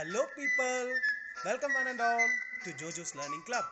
Hello, people. Welcome, one and all, to Jojo's Learning Club.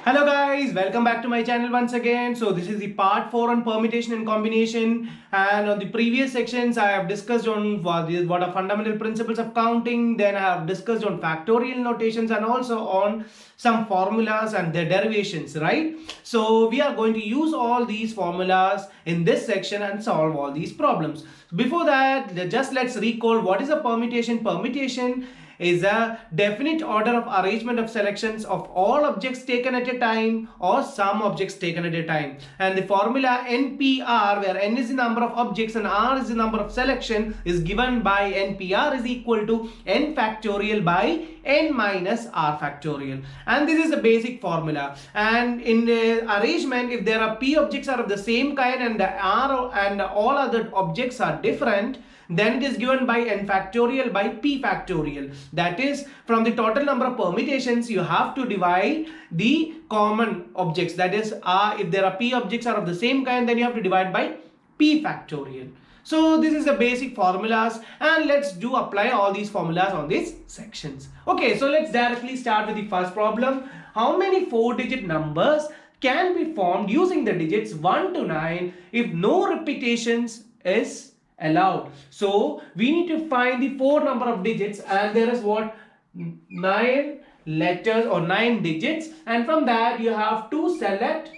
Hello guys, welcome back to my channel once again. So this is the part 4 on permutation and combination, and on the previous sections I have discussed on what are fundamental principles of counting, then I have discussed on factorial notations and also on some formulas and their derivations, right? So we are going to use all these formulas in this section and solve all these problems. Before that, just let's recall what is a permutation. Permutation is a definite order of arrangement of selections of all objects taken at a time or some objects taken at a time. And the formula NPR, where N is the number of objects and R is the number of selection, is given by NPR is equal to N factorial by N minus R factorial. And this is the basic formula. And in the arrangement, if there are P objects are of the same kind and the R and all other objects are different, then it is given by n factorial by p factorial. That is, from the total number of permutations, you have to divide the common objects. That is, if there are p objects are of the same kind, then you have to divide by p factorial. So this is the basic formulas, and let's apply all these formulas on these sections. Okay, so let's directly start with the first problem. How many 4-digit numbers can be formed using the digits 1 to 9 if no repetitions is allowed? So we need to find the 4 number of digits, and there is what, 9 letters or 9 digits, and from that you have to select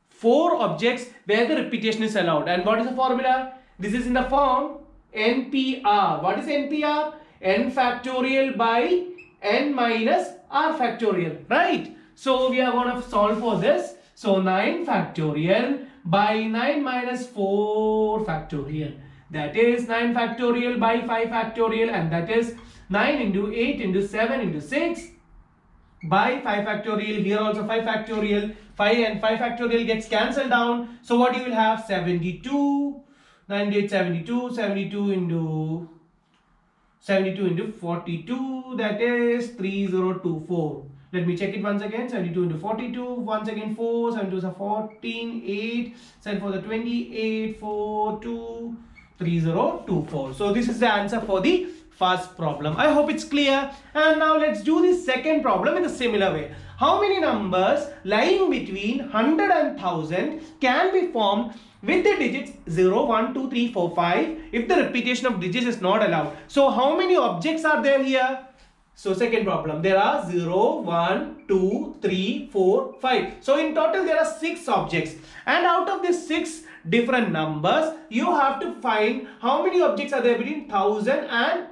4 objects where the repetition is allowed. And what is the formula? This is in the form NPR. What is NPR? N factorial by N minus R factorial, right? So we are going to solve for this. So 9 factorial by 9 minus 4 factorial. That is 9 factorial by 5 factorial, and that is 9 into 8 into 7 into 6 by 5 factorial. Here also 5 factorial. 5 and 5 factorial gets cancelled down. So what you will have? 72. 98, 72. 72 into 42. That is 3024. Let me check it once again. 72 into 42. Once again 4. 72 is 14. 8. 7 for the 28. 4. 2. 3024. So this is the answer for the first problem. I hope it's clear. And now let's do the second problem in a similar way. How many numbers lying between 100 and 1000 can be formed with the digits 0, 1, 2, 3, 4, 5 if the repetition of digits is not allowed? So how many objects are there here? So second problem, there are 0, 1, 2, 3, 4, 5. So in total there are 6 objects, and out of these 6 different numbers, you have to find how many objects are there between 1000 and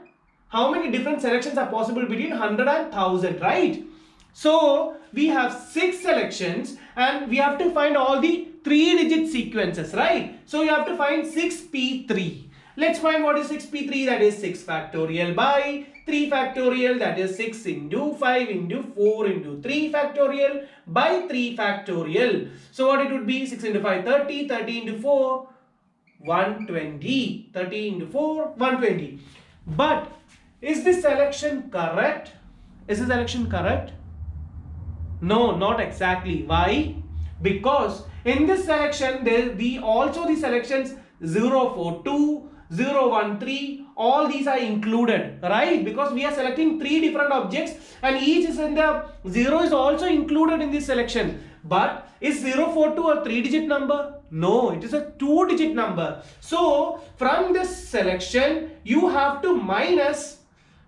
how many different selections are possible between 100 and 1000, right? So we have 6 selections and we have to find all the 3-digit sequences, right? So you have to find 6p3. Let's find what is 6p3. That is 6 factorial by 3 factorial. That is 6 into 5 into 4 into 3 factorial by 3 factorial. So what it would be? 6 into 5, 30. 30 into 4, 120. 30 into 4, 120. But is this selection correct? Is this selection correct? No, not exactly. Why? Because in this selection, the selections 042, 013, all these are included, right? Because we are selecting 3 different objects and each is in the 0 is also included in this selection. But is 042 a 3-digit number? No, it is a 2-digit number. So from this selection, you have to minus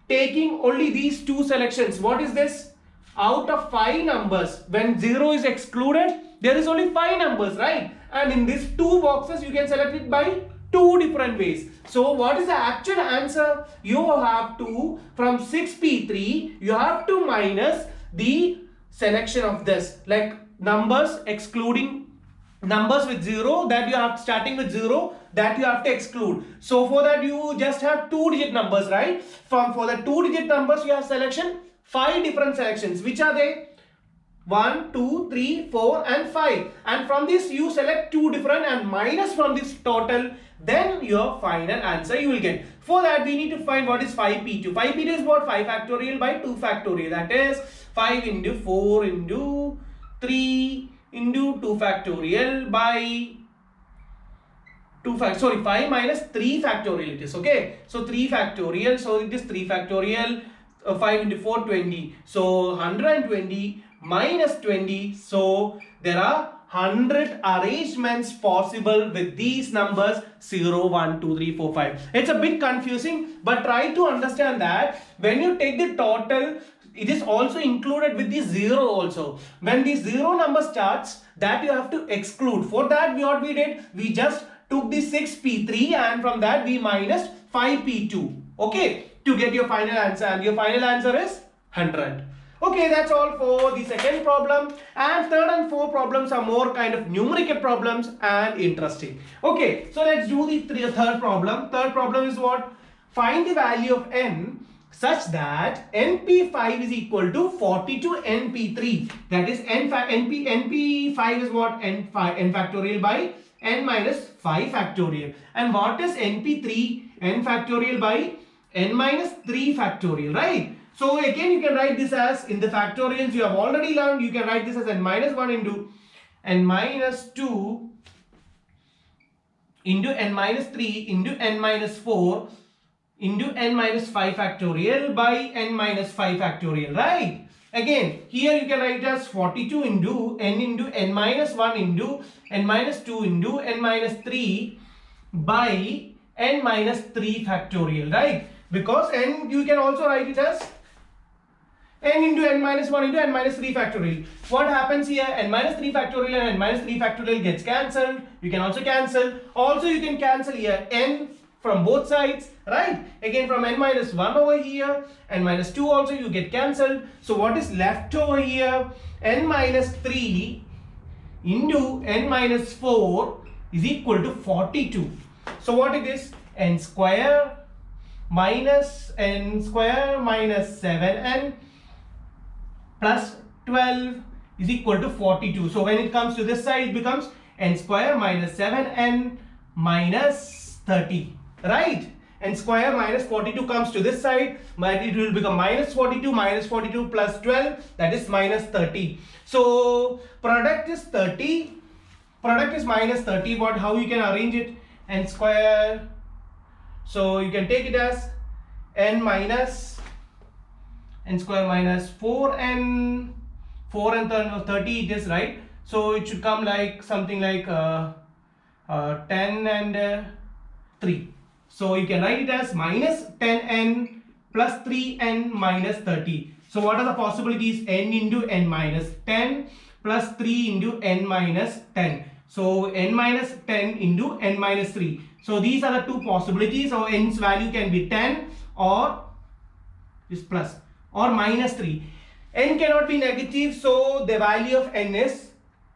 taking only these 2 selections. What is this? Out of 5 numbers, when 0 is excluded, there is only 5 numbers, right? And in these 2 boxes, you can select it by 2 different ways. So what is the actual answer? You have to, from 6p3, you have to minus the selection of this, like numbers excluding numbers with 0, that you have starting with 0, that you have to exclude. So for that you just have 2-digit numbers, right? For the 2-digit numbers you have selection 5 different selections. Which are they? 1, 2, 3, 4 and 5. And from this you select 2 different and minus from this total, then your final answer you will get. For that we need to find what is 5p2. 5p2 is what? 5 factorial by 2 factorial. That is 5 into 4 into 3 into 2 factorial by 5 minus 3 factorial it is, okay? So 3 factorial, so it is 3 factorial, 5 into 4, 20. So 120 minus 20, so there are 100 arrangements possible with these numbers 0, 1, 2, 3, 4, 5. It's a bit confusing, but try to understand that when you take the total, it is also included with the 0 also. When the 0 number starts, that you have to exclude. For that, what we did, we just took the 6p3 and from that we minus 5p2, okay, to get your final answer, and your final answer is 100. Okay, that's all for the second problem, and third and fourth problems are more kind of numerical problems and interesting. Okay, so let's do the third problem. Third problem is what? Find the value of n such that np5 is equal to 42 np3. That is np5 is what? n factorial by n minus 5 factorial. And what is np3? N factorial by n minus 3 factorial, right? So again you can write this as, in the factorials you have already learned, you can write this as n minus 1 into n minus 2 into n minus 3 into n minus 4 into n minus 5 factorial by n minus 5 factorial, right? Again, here you can write as 42 into n minus 1 into n minus 2 into n minus 3 by n minus 3 factorial, right? Because n, you can also write it as n into n minus 1 into n minus 3 factorial. What happens here? N minus 3 factorial and n minus 3 factorial gets cancelled. You can also cancel. Also you can cancel here n from both sides, right? Again from n minus 1 over here, n minus 2 also you get cancelled. So what is left over here? N minus 3 into n minus 4 is equal to 42. So what it is? N square minus 7n plus 12 is equal to 42. So when it comes to this side, it becomes n square minus 7n minus 30, right? N square minus 42 comes to this side, but it will become minus 42 plus 12, that is minus 30. So product is 30, product is minus 30. What, how you can arrange it? N square, so you can take it as n square minus 4n 30 it is, right? So it should come like something like 10 and 3. So you can write it as minus 10n plus 3n minus 30. So what are the possibilities? N into n minus 10 plus 3 into n minus 10. So n minus 10 into n minus 3. So these are the two possibilities. So n's value can be 10 or is plus or minus 3. N cannot be negative, so the value of n is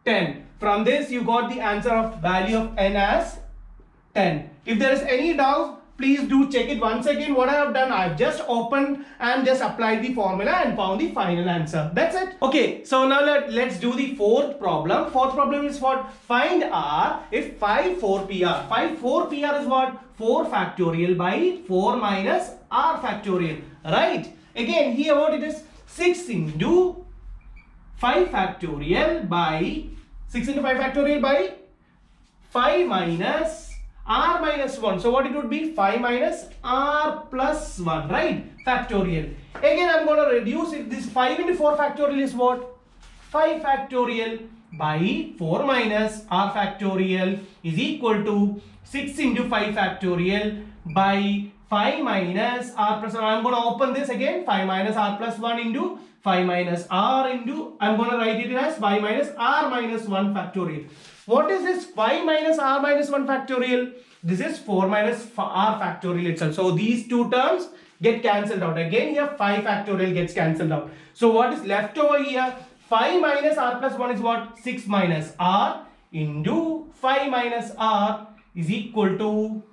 10. From this you got the answer of value of n as 10. If there is any doubt, please do check it once again. What I have done, I have just opened and just applied the formula and found the final answer. That's it. Okay, so now let's do the fourth problem. Fourth problem is what? Find R if 5 4pr. 5 4pr is what? 4 factorial by 4 minus r factorial, right? Again here what it is? 6 into 5 factorial by 5 minus r minus 1. So what it would be? 5 minus r plus 1, right? Factorial. Again I'm going to reduce it. This 5 into 4 factorial is what? 5 factorial by 4 minus r factorial is equal to 6 into 5 factorial by 5 minus r plus 1. I'm going to open this again. 5 minus r plus 1 into 5 minus r into, I'm going to write it as 5 minus r minus 1 factorial. What is this 5 minus r minus 1 factorial? This is 4 minus r factorial itself. So these two terms get cancelled out. Again here 5 factorial gets cancelled out. So what is left over here? 5 minus r plus 1 is what? 6 minus r into 5 minus r is equal to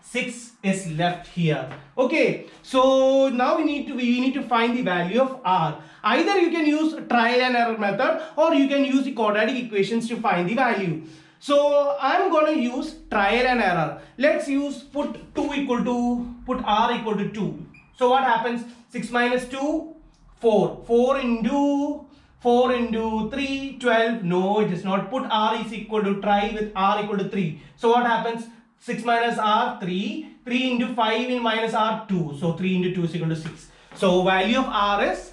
6 is left here. Okay, so now we need to find the value of r. Either you can use trial and error method or you can use the quadratic equations to find the value. So I'm going to use trial and error. Let's use put r equal to 2. So what happens? 6 minus 2, 4. 4 into 4 into 3, 12. No, it does not. Put r is equal to, try with r equal to 3. So what happens? 6 minus r, 3. 3 into 5 in minus r, 2. So 3 into 2 is equal to 6. So value of r is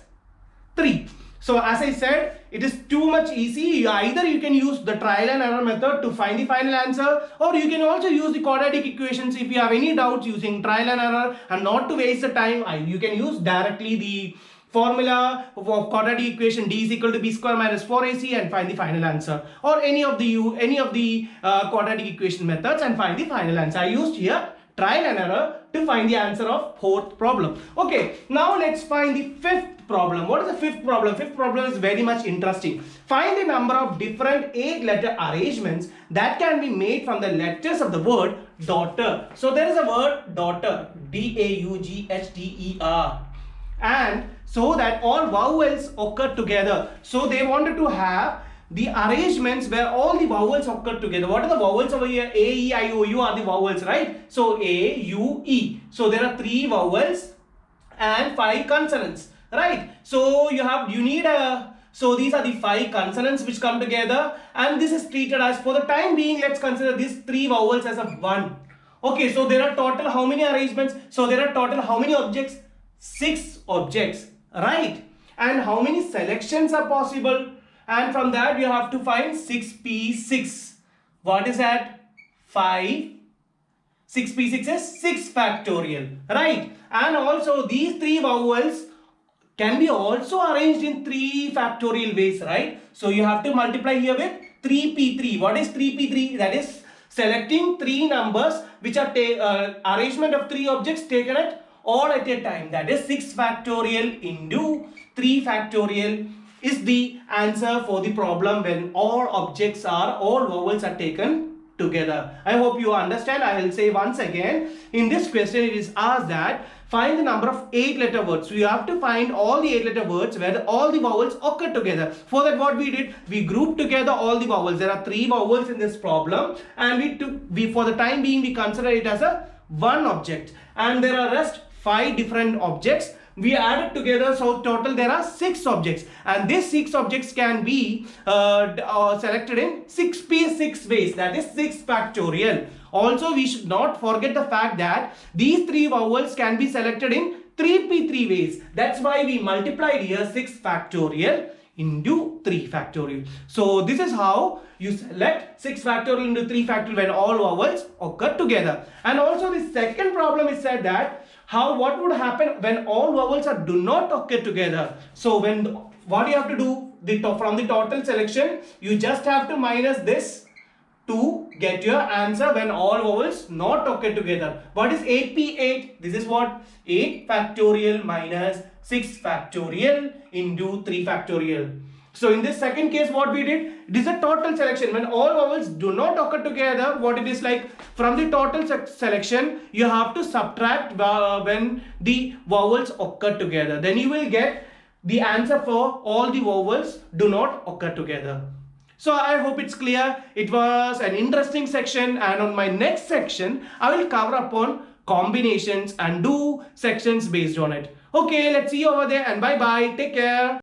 3. So as I said, it is too much easy. Either you can use the trial and error method to find the final answer, or you can also use the quadratic equations. If you have any doubts using trial and error and not to waste the time, you can use directly the formula of quadratic equation d is equal to b square minus 4ac and find the final answer, or any of the quadratic equation methods and find the final answer. I used here trial and error to find the answer of fourth problem. Okay, now let's find the fifth problem. What is the fifth problem? Fifth problem is very much interesting. Find the number of different 8-letter arrangements that can be made from the letters of the word daughter. So there is a word daughter, D-A-U-G-H-T-E-R, and so that all vowels occur together. So they wanted to have the arrangements where all the vowels occur together. What are the vowels over here? A, E, I, O, U are the vowels, right? So A, U, E. So there are 3 vowels and 5 consonants, right? So so these are the 5 consonants which come together, and this is treated as, for the time being, let's consider these 3 vowels as a 1. Okay, so there are total how many arrangements? So there are total how many objects? 6 objects, right? And how many selections are possible? And from that you have to find 6p6. What is that? 5. 6p6 is 6 factorial, right? And also these 3 vowels can be also arranged in 3 factorial ways, right? So you have to multiply here with 3p3. What is 3p3? That is selecting 3 numbers which are arrangement of 3 objects taken at all at a time. That is 6 factorial into 3 factorial is the answer for the problem when all vowels are taken together. I hope you understand. I will say once again, in this question it is asked that find the number of 8-letter words. So you have to find all the 8-letter words where all the vowels occur together. For that, what we did, we grouped together all the vowels. There are 3 vowels in this problem, and for the time being we consider it as a one object, and there are rest 5 different objects. We added together, so total there are 6 objects, and these 6 objects can be selected in 6p6 ways, that is 6 factorial. Also, we should not forget the fact that these 3 vowels can be selected in 3p3 ways. That's why we multiplied here 6 factorial into 3 factorial. So this is how you select 6 factorial into 3 factorial when all vowels occur together. And also the second problem is said that what would happen when all vowels do not occur together. So what you have to do, from the total selection, you just have to minus this to get your answer when all vowels not occur together. What is 8p8? This is what? 8 factorial minus 6 factorial into 3 factorial. So in this second case, what we did, it is a total selection. When all vowels do not occur together, what it is like, from the total selection, you have to subtract when the vowels occur together. Then you will get the answer for all the vowels do not occur together. So I hope it's clear. It was an interesting section, and on my next section, I will cover upon combinations and do sections based on it. Okay, let's see you over there, and bye bye. Take care.